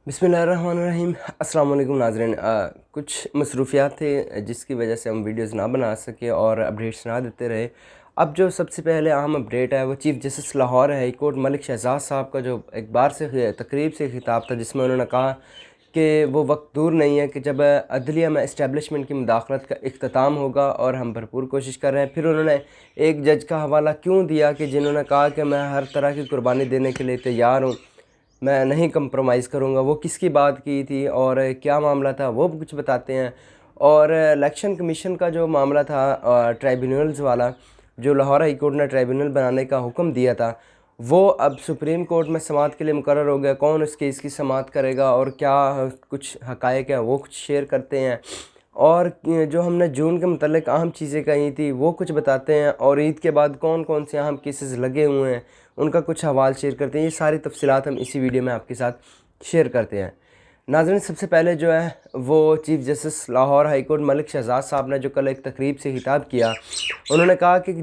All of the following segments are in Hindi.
बिस्मिल्लाहिर्रहमानिर्रहीम। अस्सलाम वालेकुम नाज़रीन। कुछ मसरूफ़ियात थे जिसकी वजह से हम वीडियोज़ ना बना सके और अपडेट्स ना देते रहे। अब जो सबसे पहले अहम अपडेट है वो chief justice Lahore high court Malik Shahzad साहब का जो एक बार से तकरीब से खिताब था, जिसमें उन्होंने कहा कि वो वक्त दूर नहीं है कि जब अदलिया में इस्टेब्लिशमेंट की मुदाखलत का इख्तिताम होगा और हम भरपूर कोशिश कर रहे हैं। फिर उन्होंने एक जज का हवाला क्यों दिया कि जिन्होंने कहा कि मैं हर तरह की कुर्बानी देने के लिए तैयार हूँ, मैं नहीं कंप्रोमाइज़ करूँगा। वो किसकी बात की थी और क्या मामला था वो कुछ बताते हैं। और इलेक्शन कमीशन का जो मामला था ट्राइब्यूनल्स वाला, जो लाहौर हाई कोर्ट ने ट्राइब्यूनल बनाने का हुक्म दिया था, वो अब सुप्रीम कोर्ट में समाअत के लिए मुकर्रर हो गया। कौन उस केस की समाअत करेगा और क्या कुछ हक़ाइक़ है वो कुछ शेयर करते हैं। और जो हमने जून के मुतल्लिक़ अहम चीज़ें कही थी वो कुछ बताते हैं। और ईद के बाद कौन कौन से अहम केसेस लगे हुए हैं उनका कुछ हवाल शेयर करते हैं। ये सारी तफसीलात हम इसी वीडियो में आपके साथ शेयर करते हैं। नाज़रीन, सबसे पहले जो है वो chief justice Lahore high court Malik Shahzad साहब ने जो कल एक तकरीब से खिताब किया, उन्होंने कहा कि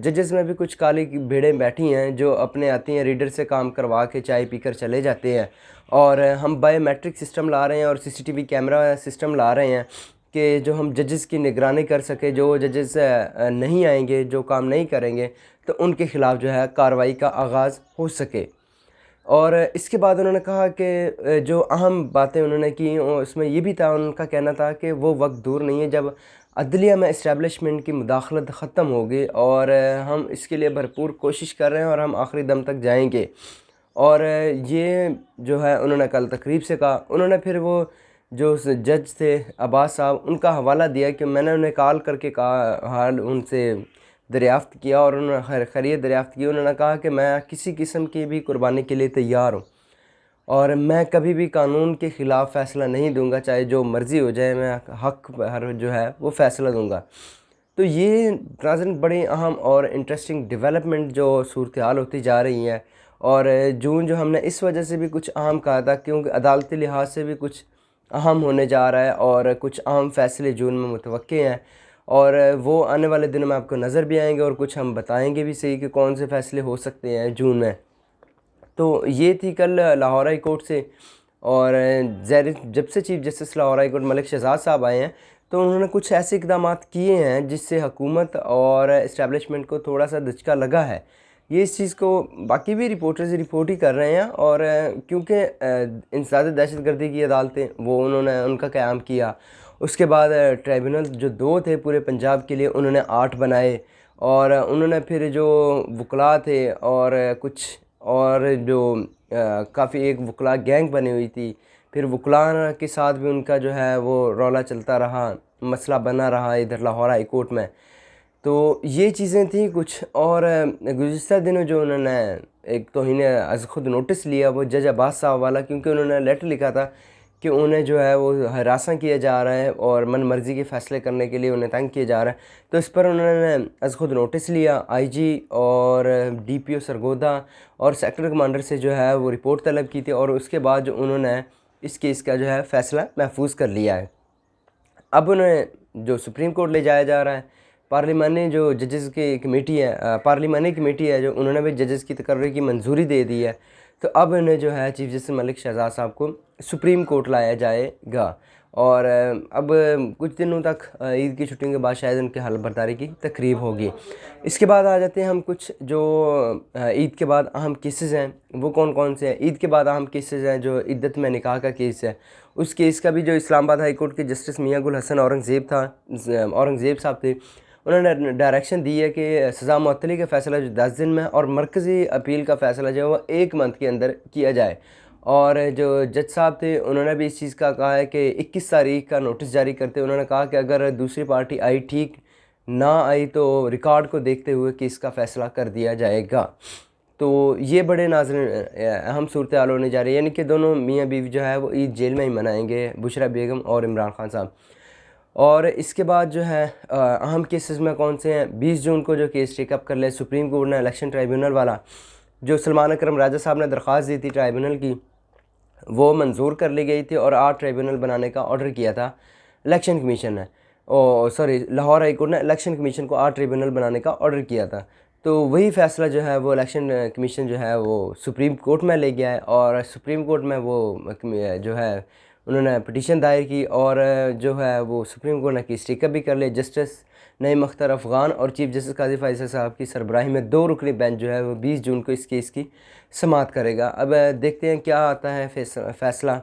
जजेस में भी कुछ काली भेड़ें बैठी हैं जो अपने आती हैं, रीडर से काम करवा के चाय पीकर चले जाते हैं। और हम बायोमेट्रिक सिस्टम ला रहे हैं और CCTV कैमरा सिस्टम ला रहे हैं कि जो हम जजेस की निगरानी कर सके। जो जजेस नहीं आएंगे, जो काम नहीं करेंगे, तो उनके ख़िलाफ़ जो है कार्रवाई का आगाज़ हो सके। और इसके बाद उन्होंने कहा कि जो अहम बातें उन्होंने की उसमें ये भी था, उनका कहना था कि वो वक्त दूर नहीं है जब अदलिया में इस्टेब्लिशमेंट की मुदाखलत ख़त्म होगी और हम इसके लिए भरपूर कोशिश कर रहे हैं और हम आखिरी दम तक जाएंगे। और ये जो है उन्होंने कल तकरीब से कहा। उन्होंने फिर वो जो जज थे अब्बास साहब, उनका हवाला दिया कि मैंने उन्हें कॉल करके कहा, हाल उनसे दरियाफ़्त किया और उन्होंने खैरियत दरियाफ़्त की। उन्होंने कहा कि मैं किसी किस्म की भी कुर्बानी के लिए तैयार हूँ और मैं कभी भी कानून के ख़िलाफ़ फ़ैसला नहीं दूंगा, चाहे जो मर्ज़ी हो जाए, मैं हक़ पर जो है वो फ़ैसला दूंगा। तो ये नाज़रीन बड़ी अहम और इंटरेस्टिंग डेवलपमेंट जो सूरत हाल होती जा रही है। और जून जो हमने इस वजह से भी कुछ अहम कहा था क्योंकि अदालती लिहाज से भी कुछ अहम होने जा रहा है और कुछ अहम फ़ैसले जून में मुतवक्के हैं। और वो आने वाले दिनों में आपको नज़र भी आएंगे और कुछ हम बताएंगे भी सही कि कौन से फ़ैसले हो सकते हैं जून में। तो ये थी कल लाहौर हाई कोर्ट से। और जब से chief justice Lahore high court Malik Shahzad साहब आए हैं तो उन्होंने कुछ ऐसे इक़दाम किए हैं जिससे हुकूमत और इस्टेब्लिशमेंट को थोड़ा सा धचका लगा है। ये इस चीज़ को बाकी भी रिपोर्टर्स रिपोर्ट ही कर रहे हैं। और क्योंकि इंसदाद दहशतगर्दी की अदालतें वो उन्होंने उनका क़याम किया, उसके बाद ट्राइब्यूनल जो 2 थे पूरे पंजाब के लिए उन्होंने 8 बनाए। और उन्होंने फिर जो वकला थे और कुछ और जो काफ़ी एक वकला गैंग बनी हुई थी, फिर वकला के साथ भी उनका जो है वो रौला चलता रहा, मसला बना रहा इधर लाहौर हाई कोर्ट में। तो ये चीज़ें थी कुछ। और गुज़िश्ता दिनों जो उन्होंने एक तौहीन अज़ खुद नोटिस लिया वो जज अब्बास साहब वाला, क्योंकि उन्होंने लेटर लिखा था कि उन्हें जो है वो हरासा किया जा रहा है और मन मर्ज़ी के फ़ैसले करने के लिए उन्हें तंग किया जा रहा है। तो इस पर उन्होंने अज़ खुद नोटिस लिया। IG और DPO सरगोदा और सेक्टर कमांडर से जो है वो रिपोर्ट तलब की थी और उसके बाद जो उन्होंने इस केस का जो है फ़ैसला महफूज कर लिया है। अब उन्हें जो सुप्रीम कोर्ट ले जाया जा रहा है। पार्लिमानी जो जजेस की कमेटी है, पार्लिमानी कमेटी है, जो उन्होंने भी जजेस की तकर्री की मंजूरी दे दी है। तो अब उन्हें जो है चीफ़ जस्टिस मलिक शहजाद साहब को सुप्रीम कोर्ट लाया जाएगा। और अब कुछ दिनों तक ईद की छुट्टियों के बाद शायद उनके हल बर्दारी की तकरीब होगी। इसके बाद आ जाते हैं हम कुछ जो ईद के बाद अहम केसेस हैं वो कौन कौन से हैं। ईद के बाद अहम केसेस हैं जो इद्दत में निकाह का केस है, उस केस का भी जो इस्लामाबाद हाई कोर्ट के जस्टिस मियां गुल हसन औरंगज़ेब साहब थे, उन्होंने डायरेक्शन दी है कि सज़ा मुअत्तली का फ़ैसला जो 10 दिन में और मरकज़ी अपील का फ़ैसला जो है वो 1 मंथ के अंदर किया जाए। और जो जज साहब थे उन्होंने भी इस चीज़ का कहा है कि 21 तारीख का नोटिस जारी करते उन्होंने कहा कि अगर दूसरी पार्टी आई ठीक ना आई तो रिकॉर्ड को देखते हुए केस का फ़ैसला कर दिया जाएगा। तो ये बड़े नाज़रीन अहम सूरत हाल होने जा रही है, यानी कि दोनों मियाँ बीवी जो है वो ईद जेल में ही मनाएंगे, बुशरा बेगम और इमरान खान साहब। और इसके बाद जो है अहम केसेस में कौन से हैं। 20 जून को जो केस टेकअप कर लिया सुप्रीम कोर्ट ने, इलेक्शन ट्राइब्यूनल वाला, जो सलमान अकरम राजा साहब ने दरख्वास्त दी थी ट्राइब्यूनल की, वो मंजूर कर ली गई थी और 8 ट्राइब्यूनल बनाने का ऑर्डर किया था इलेक्शन कमीशन ने। लाहौर हाई कोर्ट ने इलेक्शन कमीशन को 8 ट्रिब्यूनल बनाने का ऑर्डर किया था। तो वही फ़ैसला जो है वो इलेक्शन कमीशन जो है वो सुप्रीम कोर्ट में ले गया है, और सुप्रीम कोर्ट में वो जो है उन्होंने पिटीशन दायर की, और जो है वो सुप्रीम कोर्ट ने केस टेकअप भी कर लिया। जस्टिस नईम अख्तर अफ़गान और चीफ जस्टिस काजी फैसल साहब की सरबराही में 2 रुकनी बेंच जो है वो 20 जून को इस केस की समाअत करेगा। अब देखते हैं क्या आता है फ़ैसला।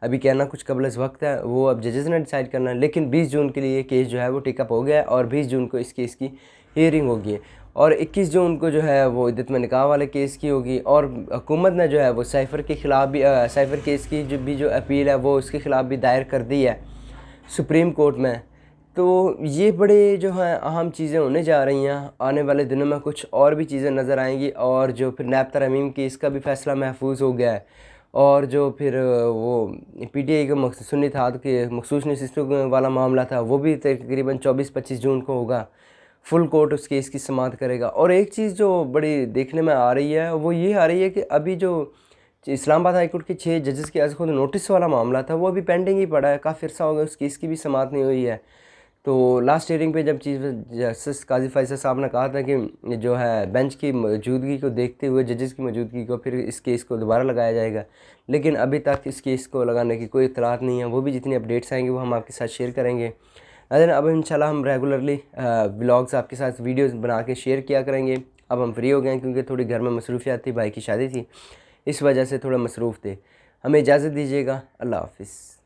अभी कहना कुछ कबल इस वक्त है, वो अब जजेस ने डिसाइड करना है, लेकिन 20 जून के लिए केस जो है वो टेकअप हो गया है और 20 जून को इस केस की हियरिंग होगी, और 21 जून को जो है वो इद्दत में निकाह वाले केस की होगी। और हुकूमत ने जो है वो साइफ़र के ख़िलाफ़ भी साइफ़र केस की जो अपील है वो उसके ख़िलाफ़ भी दायर कर दी है सुप्रीम कोर्ट में। तो ये बड़े जो हैं अहम चीज़ें होने जा रही हैं। आने वाले दिनों में कुछ और भी चीज़ें नज़र आएंगी, और जो फिर नैब तरमीम केस का भी फ़ैसला महफूज हो गया है, और जो फिर वो पीटीआई के सुन्नी इत्तेहाद के मखसूस नशिस्तों वाला मामला था वो भी तकरीबन 24-25 जून को होगा। फुल कोर्ट उस केस की समाअत करेगा। और एक चीज़ जो बड़ी देखने में आ रही है वो ये आ रही है कि अभी जो इस्लामाबाद हाई कोर्ट के 6 जजेस के आज खुद नोटिस वाला मामला था वो अभी पेंडिंग ही पड़ा है, काफ़ी अर्सा हो गया, उस केस की भी समाअत नहीं हुई है। तो लास्ट हियरिंग पे जब चीफ जस्टिस काजी फैसल साहब ने कहा था कि जो है बेंच की मौजूदगी को देखते हुए, जजेस की मौजूदगी को, फिर इस केस को दोबारा लगाया जाएगा, लेकिन अभी तक इस केस को लगाने की कोई इत्तलात नहीं है। वो भी जितनी अपडेट्स आएंगी वो हम आपके साथ शेयर करेंगे। अदर अब इंशाल्लाह हम रेगुलरली व्लॉग्स आपके साथ वीडियोस बना के शेयर किया करेंगे। अब हम फ्री हो गए हैं क्योंकि थोड़ी घर में मसरूफियात थी, भाई की शादी थी, इस वजह से थोड़ा मसरूफ़ थे। हमें इजाज़त दीजिएगा। अल्लाह हाफ़िज़।